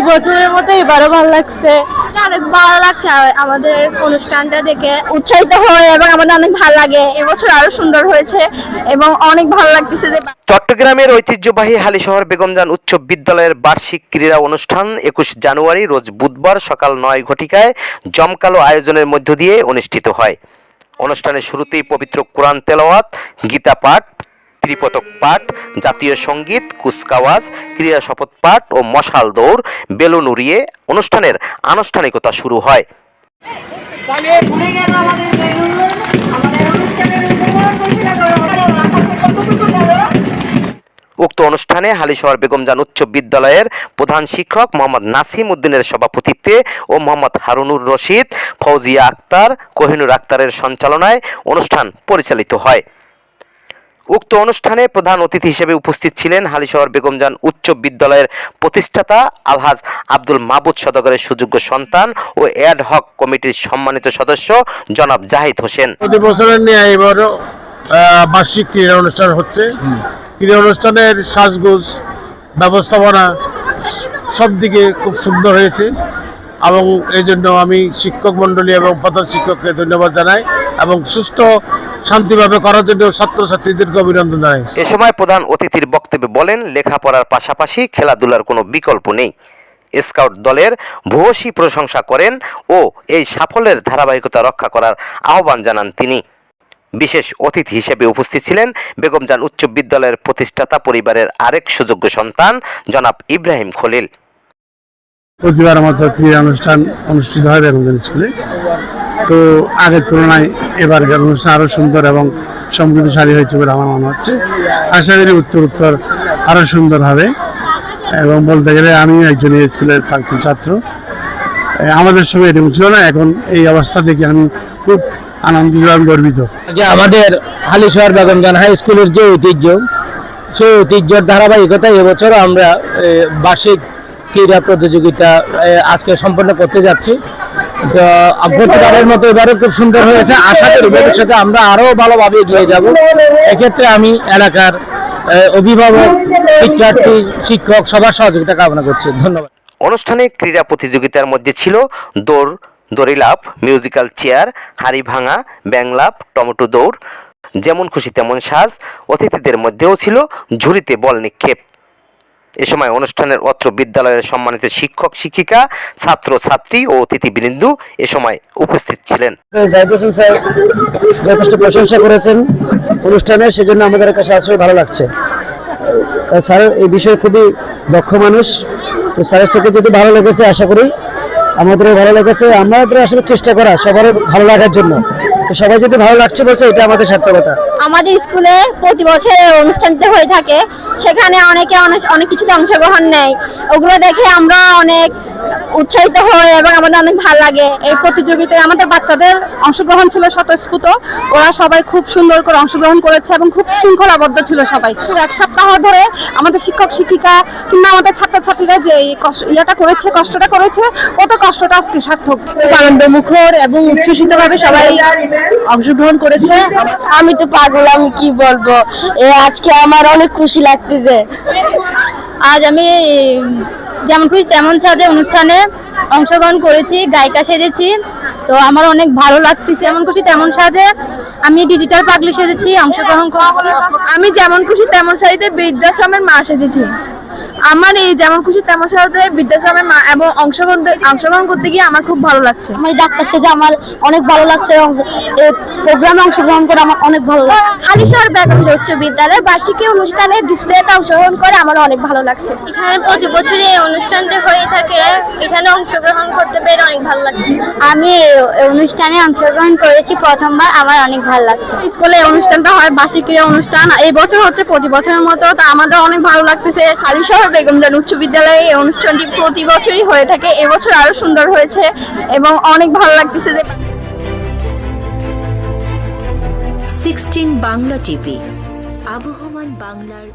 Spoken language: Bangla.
প্রতি বছরের মতো এবারও ভালো লাগছে। অনেক ভালো লাগছে আমাদের অনুষ্ঠানটা দেখে, উৎসাহিত হয় এবং আমাদের অনেক ভালো লাগে। এবছর আরো সুন্দর হয়েছে এবং অনেক ভালো লাগতেছে যে চট্টগ্রামের ঐতিহ্যবাহী হালিশহর বেগমজান উচ্চ বিদ্যালয়ের বার্ষিক ক্রীড়া অনুষ্ঠান 21 জানুয়ারি রোজ বুধবার সকাল 9 ঘটিকায় জমকালো আয়োজনের মধ্য দিয়ে অনুষ্ঠিত হয়। অনুষ্ঠানের শুরুতেই পবিত্র কোরআন তেলাওয়াত, গীতা পাঠ, ত্রিপটক পাঠ, জাতীয় সঙ্গীত, কুচকাওয়াজ, ক্রীড়া শপথ পাঠ ও মশাল দৌড়, বেলুন উড়িয়ে অনুষ্ঠানের আনুষ্ঠানিকতা শুরু হয়। উক্ত অনুষ্ঠানে হালিশহর বেগমজান উচ্চ বিদ্যালয়ের প্রধান শিক্ষক মোহাম্মদ নাসিম উদ্দিনের সভাপতিত্বে ও মোহাম্মদ হারুনুর রশিদ, ফৌজিয়া আক্তার, কোহিনুর আক্তারের সঞ্চালনায় অনুষ্ঠান পরিচালিত হয়। উক্ত অনুষ্ঠানে প্রধান অতিথি হিসেবে উপস্থিত ছিলেন হালিশহর বেগমজান উচ্চ বিদ্যালয়ের প্রতিষ্ঠাতা আলহাজ আব্দুল মাবুদ সওদাগরের সুযোগ্য সন্তান ও অ্যাড হক কমিটির সম্মানিত সদস্য জনাব জাহিদ হোসেন। প্রতি বছরের নিয়ে এবারও বার্ষিক ক্রীড়া অনুষ্ঠান হচ্ছে। ক্রীড়া অনুষ্ঠানের সাজগোজ, ব্যবস্থাপনা সব দিকে খুব সুন্দর হয়েছে এবং এই জন্য আমি শিক্ষক মণ্ডলী এবং প্রধান শিক্ষককে ধন্যবাদ জানাই এবং সুষ্ঠু শান্তিভাবে করার জন্য ছাত্রছাত্রীদেরকে অভিনন্দন জানাই। এ সময় প্রধান অতিথির বক্তব্যে বলেন, লেখাপড়ার পাশাপাশি খেলাধুলার কোনো বিকল্প নেই। স্কাউট দলের ভূয়সী প্রশংসা করেন ও এই সাফল্যের ধারাবাহিকতা রক্ষা করার আহ্বান জানান তিনি। বিশেষ অতিথি হিসেবে উপস্থিত ছিলেন বেগমজান উচ্চ বিদ্যালয়ের প্রতিষ্ঠাতা পরিবারের আরেক সুযোগ্য সন্তান জনাব ইব্রাহিম খলিল। প্রতিবার মতো ক্রীড়া অনুষ্ঠান অনুষ্ঠিত হয় বেগমজান স্কুলে। তো আগের তুলনায় এবারকার অনুষ্ঠান আরও সুন্দর এবং সমৃদ্ধশালী হয়েছে বলে আমার মনে হচ্ছে। আশা করি উত্তর আরও সুন্দর হবে এবং বলতে গেলে আমিও একজন এই স্কুলের প্রাক্তন ছাত্র। আমাদের সময় এরকম ছিল না, এখন এই অবস্থা দেখে আমি খুব আনন্দিত এবং গর্বিত। আমাদের হালিশহর বেগমজান হাই স্কুলের যে ঐতিহ্য, সেই ঐতিহ্যের ধারাবাহিকতায় এবছর আমরা বার্ষিক ক্রীড়া প্রতিযোগিতা আজকে সম্পন্ন করতে যাচ্ছি। তো প্রতিবারের মতো এবারও খুব সুন্দর হয়েছে। আশা করি ভবিষ্যতে আমরা আরও ভালোভাবে এগিয়ে যাব। এক্ষেত্রে আমি এলাকার অভিভাবক, শিক্ষার্থী, শিক্ষক সবার সহযোগিতা কামনা করছি। ধন্যবাদ। অনুষ্ঠানে ক্রীড়া প্রতিযোগিতার মধ্যে ছিল দৌড়, দড়িলাফ, মিউজিক্যাল চেয়ার, হাড়ি ভাঙা, ব্যাংলাফ, টমেটো দৌড়, যেমন খুশি তেমন সাজ। অতিথিদের মধ্যেও ছিল ঝুড়িতে বল নিক্ষেপ। এ সময় অনুষ্ঠানের অত্র বিদ্যালয়ের সম্মানিত শিক্ষক, শিক্ষিকা, ছাত্র ছাত্রী ও অতিথিবৃন্দ এ সময় উপস্থিত ছিলেন। জাহিদ হোসেন স্যার যথেষ্ট প্রশংসা করেছেন অনুষ্ঠানে, সেজন্য আমাদের কাছে আসলে ভালো লাগছে। স্যার এই বিষয়ে খুবই দক্ষ মানুষ। তো স্যারের চোখে যদি ভালো লেগেছে, আশা করি আমাদেরও ভালো লেগেছে। আমাদের আসলে চেষ্টা করা সবার ভালো লাগার জন্য। তো সবাই যদি ভালো লাগছে বলছে, এটা আমাদের সার্থকতা। আমাদের স্কুলে প্রতি বছর অনুষ্ঠানটা হয়ে থাকে, সেখানে অনেকে অনেক কিছুতে অংশগ্রহণ নেয়। ওগুলো দেখে আমরা অনেক উৎসাহিত হই এবং আমাদের অনেক ভালো লাগে। এই প্রতিযোগিতায় আমাদের বাচ্চাদের অংশগ্রহণ ছিল স্বতঃস্ফূর্ত। ওরা সবাই খুব সুন্দর করে অংশগ্রহণ করেছে এবং খুব শৃঙ্খলাবদ্ধ ছিল সবাই। এক সপ্তাহ ধরে আমাদের শিক্ষক শিক্ষিকা কিংবা আমাদের ছাত্রছাত্রীরা যে কষ্টটা করেছে, কত কষ্টটা আজকে সার্থক। আনন্দমুখর এবং উচ্ছ্বসিতভাবে সবাই অংশগ্রহণ করেছে। আমি তো পাগল, আমি কি বলবো। আজকে আমার অনেক খুশি লাগতেছে। আজ আমি যেমন খুশি তেমন সাজে অনুষ্ঠানে অংশগ্রহণ করেছি, গায়িকা সেজেছি। তো আমার অনেক ভালো লাগতেছে। যেমন খুশি তেমন সাজে আমি ডিজিটাল পাগলি সেজেছি, অংশগ্রহণ করেছি। আমি যেমন খুশি তেমন সাজে বৃদ্ধাশ্রমের মা সেজেছি। আমার এই যেমন খুশি তেমন সাজে বৃদ্ধাশ্রমের মা এবং অংশগ্রহণ করতে গিয়ে আমার খুব ভালো লাগছে। আমি ডাক্তার সেজে আমার অনেক ভালো লাগছে এবং এই প্রোগ্রামে অংশগ্রহণ করে আমার অনেক ভালো লাগছে। হালিশহর বেগমজান উচ্চ বিদ্যালয়ের বার্ষিক অনুষ্ঠানে ডিসপ্লেতে অংশগ্রহণ করে আমার অনেক ভালো লাগছে। এখানে প্রতি বছরই এই অনুষ্ঠানটা হয়ে থাকে, এখানে অংশগ্রহণ করতে পেরে অনেক ভালো লাগছে। আমি অনুষ্ঠানে অংশগ্রহণ করেছি প্রথমবার, আমার অনেক ভালো লাগছে। স্কুলে এই অনুষ্ঠানটা হয় বার্ষিক ক্রীড়া অনুষ্ঠান, এই বছর হচ্ছে প্রতি বছরের মতো। তা আমাদের অনেক ভালো লাগতেছে। হালিশহর বেগমজান উচ্চ বিদ্যালয়ে এই অনুষ্ঠানটি প্রতি বছরই হয়ে থাকে, এবছর আরো সুন্দর হয়েছে এবং অনেক ভালো লাগতেছে। যে 16 বাংলা টিভি, আবহমান বাংলার